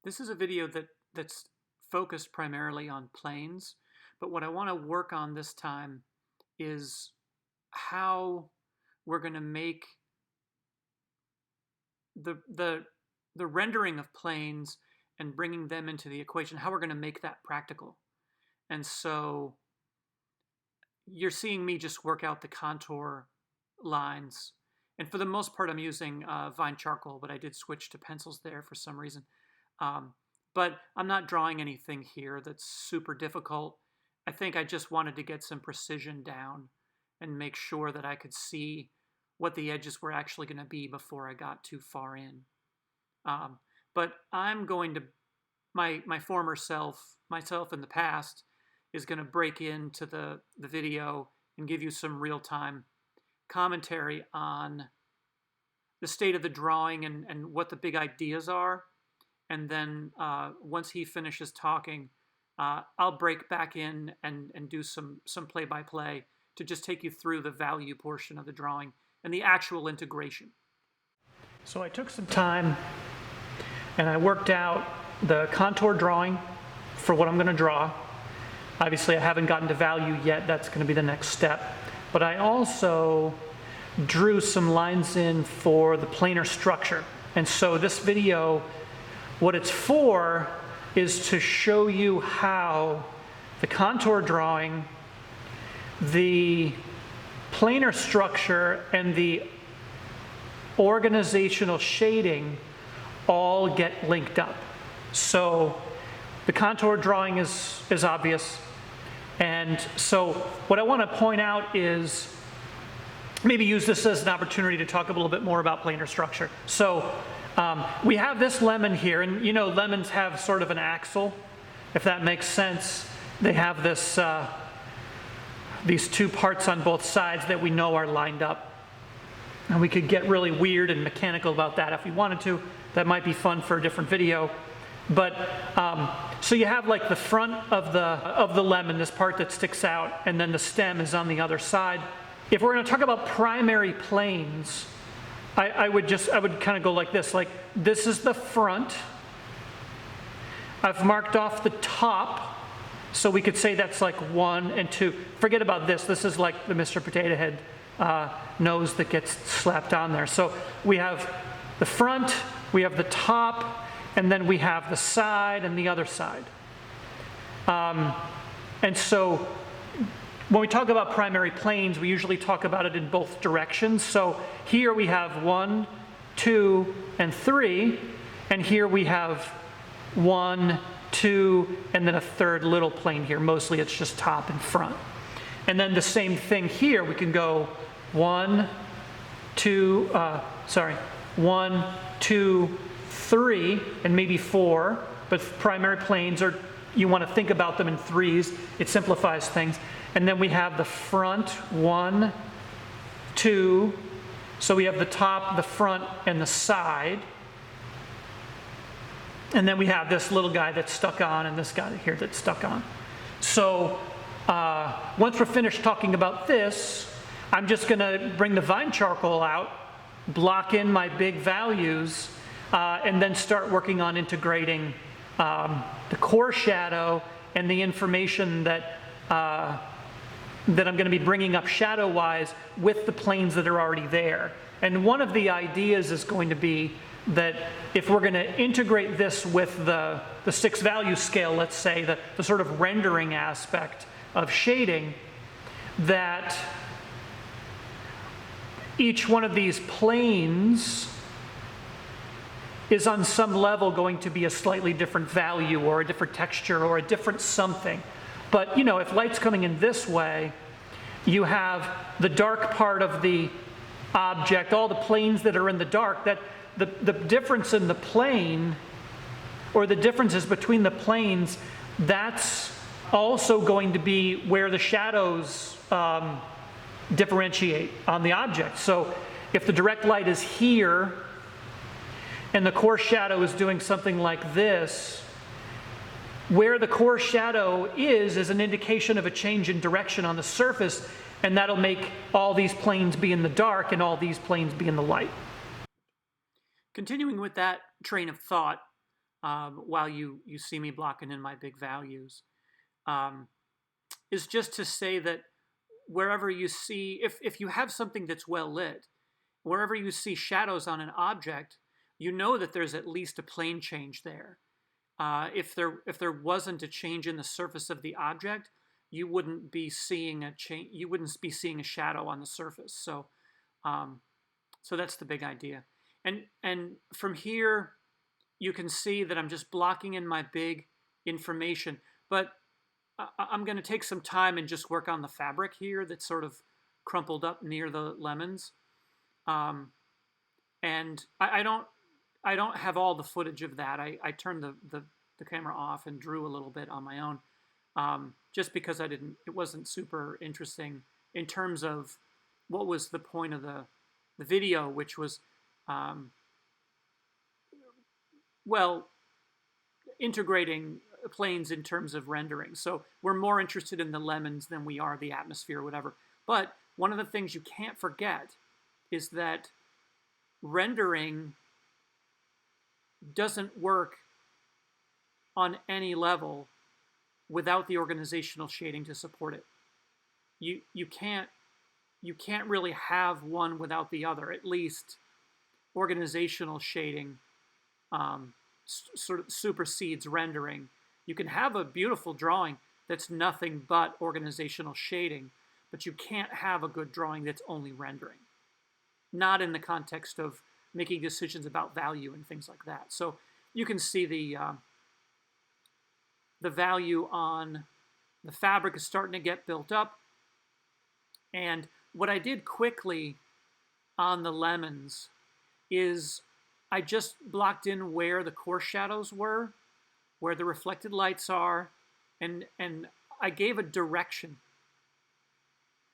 This is a video that's focused primarily on planes, but what I want to work on this time is how we're going to make the rendering of planes and bringing them into the equation, how we're going to make that practical. And so you're seeing me just work out the contour lines. And for the most part, I'm using Vine charcoal, but I did switch to pencils there for some reason. But I'm not drawing anything here that's super difficult. I think I just wanted to get some precision down and make sure that I could see what the edges were actually going to be before I got too far in. But I'm going to, my former self, myself in the past, is going to break into the video and give you some real-time commentary on the state of the drawing and what the big ideas are. And then once he finishes talking, I'll break back in and do some play-by-play to just take you through the value portion of the drawing and the actual integration. So I took some time and I worked out the contour drawing for what I'm going to draw. Obviously, I haven't gotten to value yet. That's going to be the next step. But I also drew some lines in for the planar structure. And so this video, what it's for is to show you how the contour drawing, the planar structure, and the organizational shading all get linked up. So the contour drawing is obvious. And so what I want to point out is maybe use this as an opportunity to talk a little bit more about planar structure. So we have this lemon here, and you know lemons have sort of an axle, if that makes sense. They have this these two parts on both sides that we know are lined up. And we could get really weird and mechanical about that if we wanted to. That might be fun for a different video. But so you have like the front of the lemon, this part that sticks out, and then the stem is on the other side. If we're going to talk about primary planes, I would kind of go like this. Like this is the front. I've marked off the top, so we could say that's like 1 and 2. Forget about this. This is like the Mr. Potato Head nose that gets slapped on there. So we have the front, we have the top, and then we have the side and the other side. And so when we talk about primary planes, we usually talk about it in both directions. So here we have 1, 2, and 3, and here we have 1, 2, and then a third little plane here. Mostly it's just top and front. And then the same thing here, we can go 1, 2, 1, 2, 3, and maybe 4, but primary planes are, you want to think about them in threes. It simplifies things. And then we have the front, 1, 2, so we have the top, the front, and the side. And then we have this little guy that's stuck on and this guy here that's stuck on. So once we're finished talking about this, I'm just going to bring the Vine charcoal out, block in my big values, and then start working on integrating the core shadow and the information that I'm going to be bringing up shadow-wise with the planes that are already there. And one of the ideas is going to be that if we're going to integrate this with the 6-value scale, let's say, the sort of rendering aspect of shading, that each one of these planes is on some level going to be a slightly different value or a different texture or a different something. But you know, if light's coming in this way, you have the dark part of the object, all the planes that are in the dark, that the difference in the plane, or the differences between the planes, that's also going to be where the shadows differentiate on the object. So if the direct light is here, and the core shadow is doing something like this, where the core shadow is an indication of a change in direction on the surface, and that'll make all these planes be in the dark and all these planes be in the light. Continuing with that train of thought, while you see me blocking in my big values, um, is just to say that wherever you see, if you have something that's well lit, wherever you see shadows on an object, you know that there's at least a plane change there. If there wasn't a change in the surface of the object, you wouldn't be seeing a change. You wouldn't be seeing a shadow on the surface. Um, so that's the big idea. And from here, you can see that I'm just blocking in my big information. But I'm going to take some time and just work on the fabric here that's sort of crumpled up near the lemons. Um, and I don't have all the footage of that. I turned the camera off and drew a little bit on my own, just because it wasn't super interesting in terms of what was the point of the video, which was, um, well, integrating planes in terms of rendering. So we're more interested in the lemons than we are the atmosphere or whatever. But one of the things you can't forget is that rendering doesn't work on any level without the organizational shading to support it. You can't really have one without the other. At least organizational shading sort of supersedes rendering. You can have a beautiful drawing that's nothing but organizational shading, but you can't have a good drawing that's only rendering. Not in the context of making decisions about value and things like that. So you can see the value on the fabric is starting to get built up. And what I did quickly on the lemons is I just blocked in where the coarse shadows were, where the reflected lights are, and I gave a direction.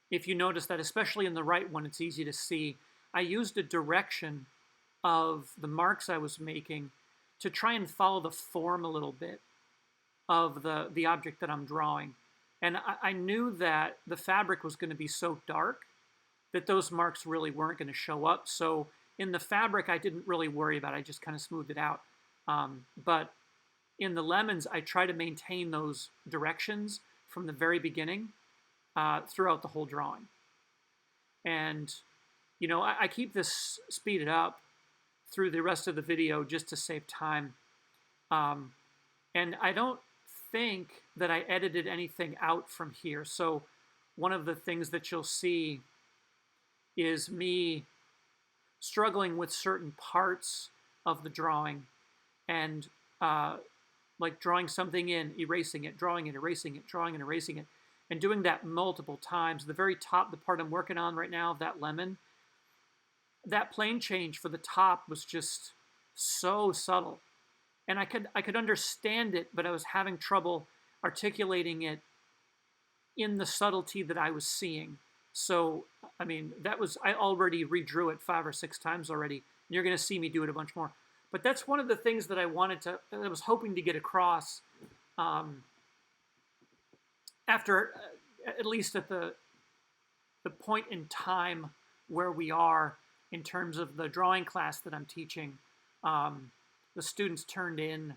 If you notice that, especially in the right one, it's easy to see. I used a direction of the marks I was making to try and follow the form a little bit of the object that I'm drawing. And I knew that the fabric was going to be so dark that those marks really weren't going to show up. So in the fabric, I didn't really worry about it. I just kind of smoothed it out. But in the lemons, I try to maintain those directions from the very beginning throughout the whole drawing. And, you know, I keep this speeded up through the rest of the video just to save time. And I don't think that I edited anything out from here. So one of the things that you'll see is me struggling with certain parts of the drawing and like drawing something in, erasing it, drawing it, erasing it, drawing and erasing it, and doing that multiple times. The very top, the part I'm working on right now, that lemon, that plane change for the top was just so subtle. And I could understand it, but I was having trouble articulating it in the subtlety that I was seeing. So, I mean, I already redrew it 5 or 6 times already. And you're going to see me do it a bunch more. But that's one of the things that I was hoping to get across after, at least at the point in time where we are in terms of the drawing class that I'm teaching. The students turned in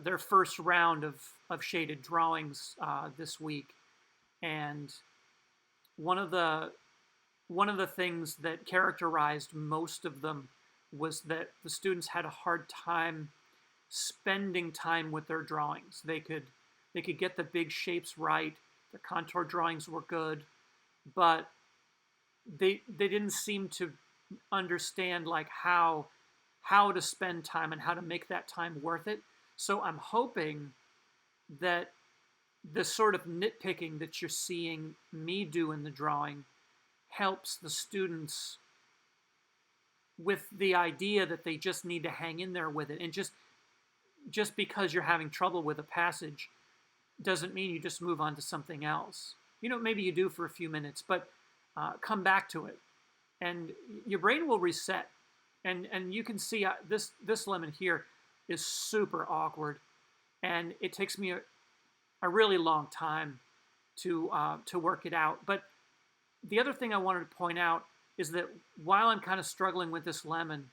their first round of shaded drawings this week. And one of the things that characterized most of them was that the students had a hard time spending time with their drawings. They could get the big shapes right, their contour drawings were good, but they didn't seem to understand like how to spend time and how to make that time worth it. So I'm hoping that the sort of nitpicking that you're seeing me do in the drawing helps the students with the idea that they just need to hang in there with it. And just because you're having trouble with a passage doesn't mean you just move on to something else. You know, maybe you do for a few minutes, but come back to it. And your brain will reset. And you can see this lemon here is super awkward. And it takes me a really long time to work it out. But the other thing I wanted to point out is that while I'm kind of struggling with this lemon,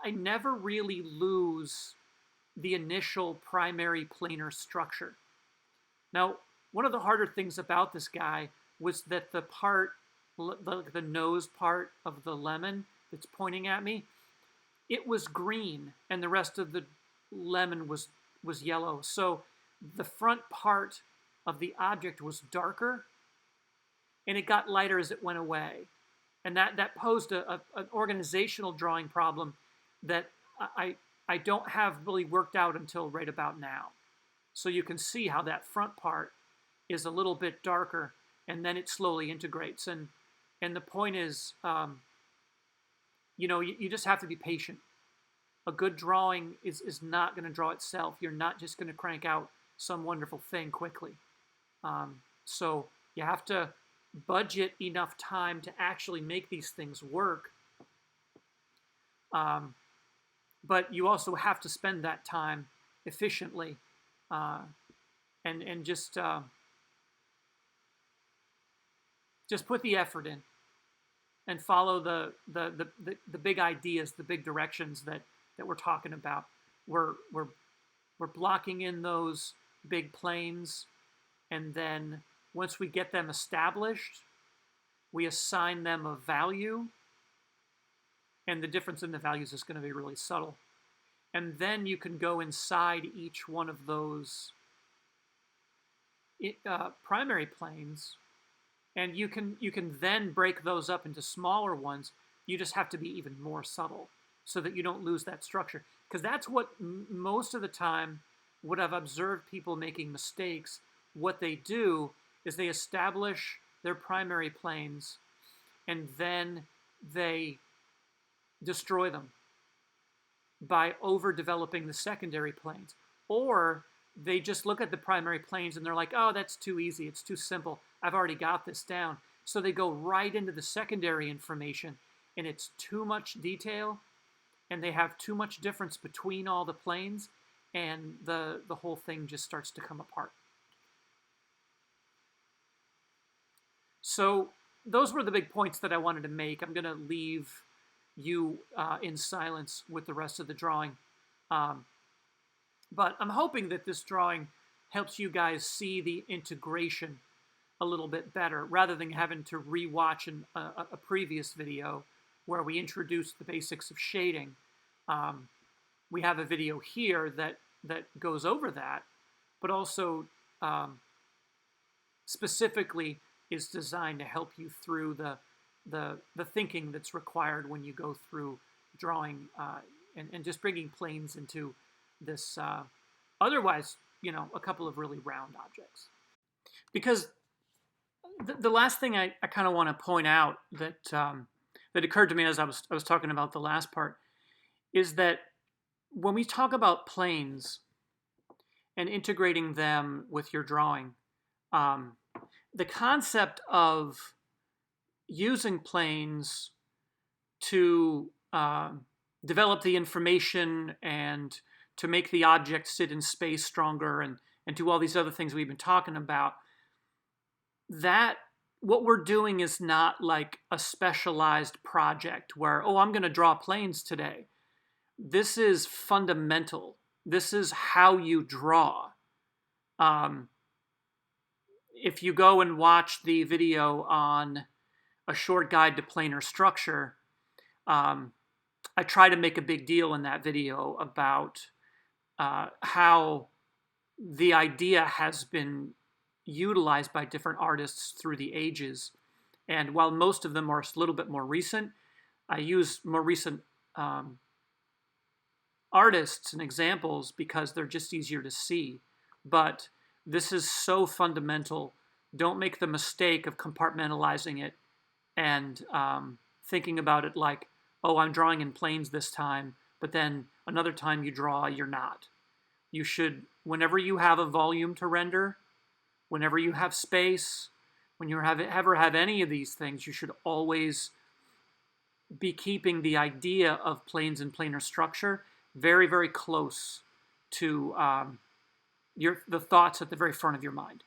I never really lose the initial primary planar structure. Now, one of the harder things about this guy was that the nose part of the lemon that's pointing at me, it was green and the rest of the lemon was yellow. So the front part of the object was darker and it got lighter as it went away. And that posed an organizational drawing problem that I don't have really worked out until right about now. So you can see how that front part is a little bit darker and then it slowly integrates. And the point is, you just have to be patient. A good drawing is not going to draw itself. You're not just going to crank out some wonderful thing quickly. So you have to budget enough time to actually make these things work. But you also have to spend that time efficiently and just put the effort in and follow the big ideas, the big directions that we're talking about. We're blocking in those big planes, and then once we get them established, we assign them a value, and the difference in the values is going to be really subtle. And then you can go inside each one of those primary planes, and you can then break those up into smaller ones. You just have to be even more subtle so that you don't lose that structure. Because that's what most of the time, what I've observed people making mistakes, what they do is they establish their primary planes and then they destroy them by overdeveloping the secondary planes. Or they just look at the primary planes and they're like, oh, that's too easy, it's too simple, I've already got this down. So they go right into the secondary information and it's too much detail and they have too much difference between all the planes, and the whole thing just starts to come apart. So those were the big points that I wanted to make. I'm going to leave you in silence with the rest of the drawing. But I'm hoping that this drawing helps you guys see the integration a little bit better, rather than having to rewatch a previous video where we introduced the basics of shading. We have a video here that goes over that, but also specifically is designed to help you through the thinking that's required when you go through drawing and just bringing planes into this otherwise, a couple of really round objects. Because the last thing I kind of want to point out that occurred to me as I was talking about the last part is that when we talk about planes and integrating them with your drawing, the concept of using planes to develop the information and to make the object sit in space stronger and do all these other things we've been talking about, that what we're doing is not like a specialized project where, oh, I'm going to draw planes today. This is fundamental. This is how you draw. If you go and watch the video on A Short Guide to Planar Structure, I try to make a big deal in that video about how the idea has been utilized by different artists through the ages. And while most of them are a little bit more recent, I use more recent artists and examples because they're just easier to see. But this is so fundamental. Don't make the mistake of compartmentalizing it and thinking about it like, oh, I'm drawing in planes this time, but then another time you draw, you're not. You should, whenever you have a volume to render, whenever you have space, when you ever have any of these things, you should always be keeping the idea of planes and planar structure very, very close to the thoughts at the very front of your mind.